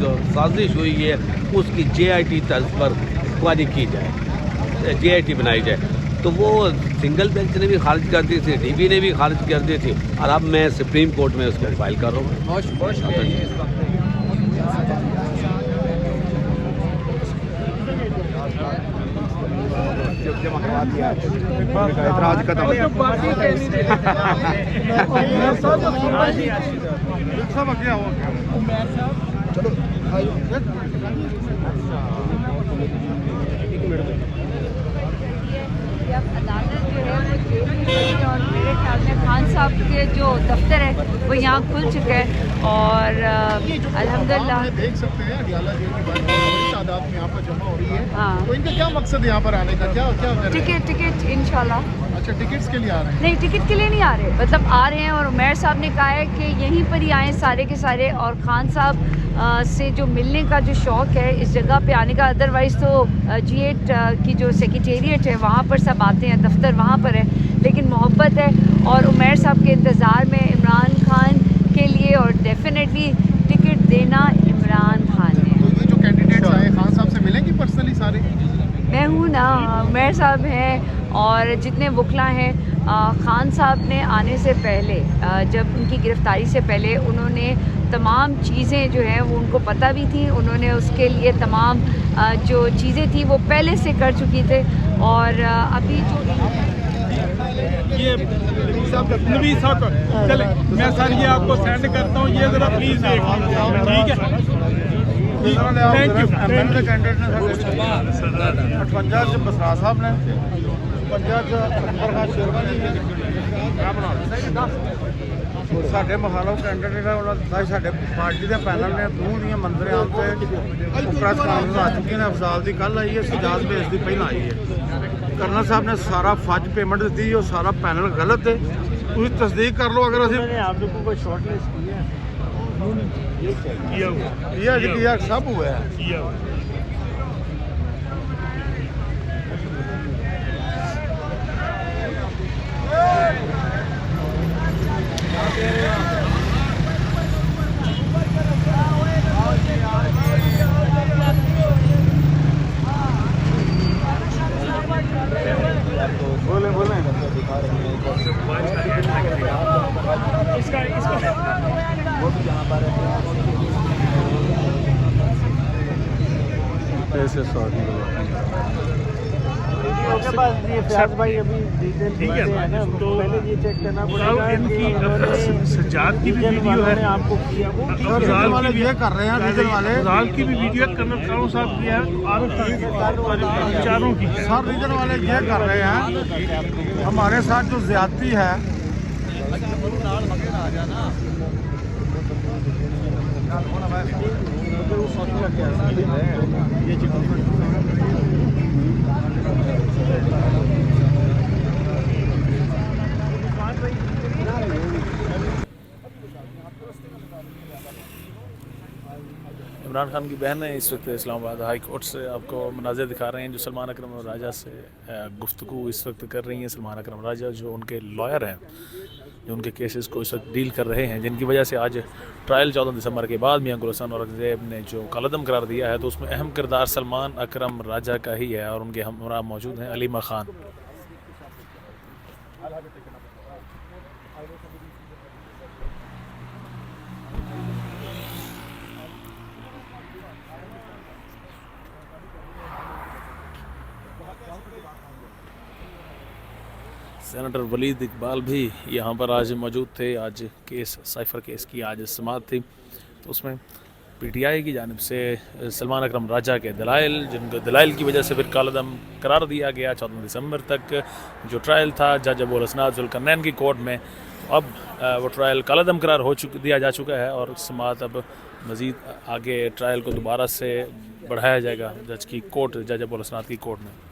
जो साजिश हुई है उसकी JIT तर्ज पर इंक्वायरी की जाए, JIT बनाई जाए। तो वो सिंगल बेंच ने भी खारिज कर दी थी, DB ने भी खारिज कर दी थी, और अब मैं सुप्रीम कोर्ट में उसको फाइल कर रहा हूँ। इतराज खत्म। अदालत जो है वो जेल में है और मेरे ख्याल में खान साहब के जो दफ्तर है वो यहाँ खुल चुका है और अल्हम्दुलिल्लाह देख सकते हैं अडियाला जेल की बड़ी तादाद में यहाँ पर जमा हो रही है। हाँ। तो इनका क्या मकसद है यहाँ पर आने का, क्या क्या टिकट इंशाल्लाह। अच्छा, टिकट्स के लिए आ रहे हैं? नहीं, टिकट के लिए नहीं आ रहे, मतलब आ रहे हैं और उमैर साहब ने कहा है कि यहीं पर ही आएँ सारे के सारे, और खान साहब से जो मिलने का जो शौक़ है इस जगह पे आने का। अदरवाइज़ तो G8 की जो सेक्रेटेरिएट है वहाँ पर सब आते हैं, दफ्तर वहाँ पर है, लेकिन मोहब्बत है और उमैर साहब के इंतज़ार में इमरान खान के लिए, और डेफिनेटली टिकट देना इमरान खान ने। तो ये जो कैंडिडेट्स आए खान साहब से मिलेंगी पर्सनली सारे? मैं हूँ ना, उमैर साहब हैं और जितने वकला हैं। खान साहब ने आने से पहले, जब उनकी गिरफ़्तारी से पहले, उन्होंने तमाम चीज़ें जो हैं वो उनको पता भी थी, उन्होंने उसके लिए तमाम जो चीज़ें थी वो पहले से कर चुकी थे। और अभी जो ये नबी साहब चले, मैं सर ये आपको सेंड करता हूँ, ये ज़रा प्लीज़ देख लीजिए, ठीक है? Thank you. कैंडिडेट ने 58 बसरा साहब ने, 50 अकबर खान शेरवानी ने, ਸਾਡੇ ਮੁਖਾਲਫ ਕੈਂਡੀਡੇਟ ਹੈ ਉਹਨਾਂ ਦਾ ਸਾਡੇ ਪਾਰਟੀ ਦੇ ਪੈਨਲ ਨੇ ਦੂਹ ਦੀਆਂ ਮੰਤਰੀਆਂ ਤੇ ਪ੍ਰੈਸ ਕਾਨਫਰੰਸ ਆ ਚੁੱਕੀ ਨੇ। ਅਫਜ਼ਾਲ ਦੀ ਕੱਲ ਆਈ ਹੈ, ਸਜਾਦ ਬੇਸ ਦੀ ਪਹਿਲਾਂ ਆਈ ਹੈ। ਕਰਨਲ ਸਾਹਿਬ ਨੇ ਸਾਰਾ ਫੱਜ ਪੇਮੈਂਟ ਦਿੱਤੀ, ਉਹ ਸਾਰਾ ਪੈਨਲ ਗਲਤ ਹੈ, ਤੁਸੀਂ ਤਸਦੀਕ ਕਰ ਲਓ। ਅगर ਅਸੀਂ आप लोगों को शॉर्ट लिस्ट की है, किया सब हुआ है। ऐसे सॉरी भाई अभी ठीक है ना, तो पहले ये चेक करना पड़ेगा इनकी सजाद की भी वीडियो है, आपको किया वो अफजाल वाले ये कर रहे हैं, रीजन वाले अफजाल की भी वीडियो है, कर्नल खान साहब की है, और चारों की है। सर रीजन वाले ये कर रहे हैं, हमारे साथ जो ज्यादती है इमरान खान की बहन है इस वक्त इस्लामाबाद हाई कोर्ट से आपको मनाज़िर दिखा रहे हैं जो सलमान अकरम राजा से गुफ्तगू इस वक्त कर रही हैं। सलमान अकरम राजा जो उनके लॉयर हैं, जो उनके केसेस को इस वक्त डील कर रहे हैं, जिनकी वजह से आज ट्रायल 14 दिसंबर के बाद मियां गुलशन औरंगज़ेब ने जो कालअदम करार दिया है, तो उसमें अहम किरदार सलमान अकरम राजा का ही है। और उनके हमरा मौजूद हैं अलीमा खान। सेनेटर वलीद इकबाल भी यहाँ पर आज मौजूद थे। आज केस साइफर केस की आज समाअत थी, तो उसमें PTI की जानिब से सलमान अकरम राजा के दलाइल, जिनको दलाइल की वजह से फिर कालअदम करार दिया गया 14 दिसंबर तक जो ट्रायल था जज अबुल हसनात ज़ुल्करनैन की कोर्ट में। अब वो ट्रायल कालअदम करार दिया जा चुका है और समाअत अब मज़ीद आगे ट्रायल को दोबारा से बढ़ाया जाएगा जज अबुल हसनात की कोर्ट में।